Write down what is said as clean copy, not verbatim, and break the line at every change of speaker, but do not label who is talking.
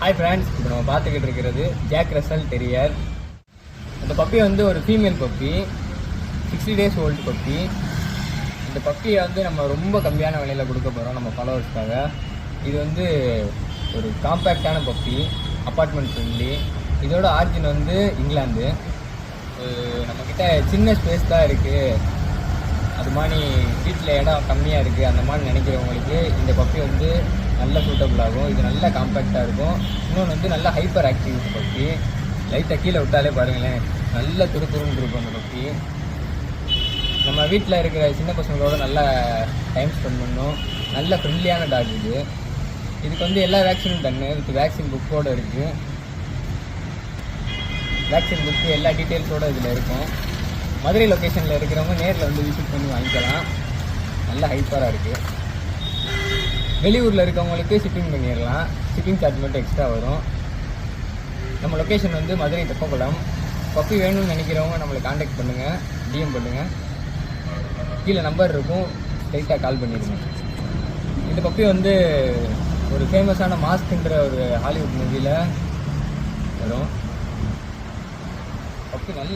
Hi friends, இப்போ நம்ம பார்த்துக்கிட்டு இருக்கிறது ஜாக் ரசல் டெரியர். இந்த பப்பி வந்து ஒரு female puppy, 60 days old puppy. இந்த பப்பியை வந்து நம்ம ரொம்ப கம்மியான விலையில் கொடுக்க போகிறோம் நம்ம ஃபாலோவர்ஸ்க்காக. இது வந்து ஒரு காம்பேக்டான பப்பி, அப்பார்ட்மெண்ட் ஃப்ரெண்ட்லி. இதோட ஆரிஜின் வந்து இங்கிலாந்து. நம்மக்கிட்ட சின்ன ஸ்பேஸ் தான் இருக்குது, அது மாதிரி வீட்டில் இடம் கம்மியாக இருக்குது, அந்த மாதிரி நினைக்கிறவங்களுக்கு இந்த பப்பி வந்து நல்ல சூட்டபுள் ஆகும். இது நல்ல காம்பேக்டாக இருக்கும். இன்னொன்று வந்து நல்ல ஹைப்பர் ஆக்டிவ் பப்பி. லைட்டாக கீழே விட்டாலே பாருங்களேன், நல்ல துருத்துருன்னு இருக்கும் அந்த பப்பி. நம்ம வீட்டில் இருக்கிற சின்ன பசங்களோட நல்லா டைம் ஸ்பெண்ட் பண்ணணும். நல்ல ஃப்ரெண்ட்லியான டாக் இது. இதுக்கு வந்து எல்லா வேக்சினும் தண்ணு வித் வேக்சின் புக்கோடு இருக்குது. வேக்சின் புக்கு எல்லா டீட்டெயில்ஸோடு இதில் இருக்கும். மதுரை லொக்கேஷனில் இருக்கிறவங்க நேரில் வந்து விசிட் பண்ணி வாங்கிக்கலாம். நல்ல ஹைப்பராக இருக்குது. வெளியூரில் இருக்கவங்களுக்கு ஷிப்பிங் பண்ணிடலாம். ஷிப்பிங் சார்ஜ் மட்டும் எக்ஸ்ட்ரா வரும். நம்ம லொக்கேஷன் வந்து மதுரை தெப்பக்குளம். பப்பி வேணும்னு நினைக்கிறவங்க நம்மளை காண்டாக்ட் பண்ணுங்கள், டிஎம் பண்ணுங்கள். கீழே நம்பர் இருக்கும், ஸ்ட்ரைட்டாக கால் பண்ணிடுங்க. இந்த பப்பி வந்து ஒரு ஃபேமஸான மாஸ்க்ன்ற ஒரு ஹாலிவுட் மூவியில் வரும். பப்பி நல்ல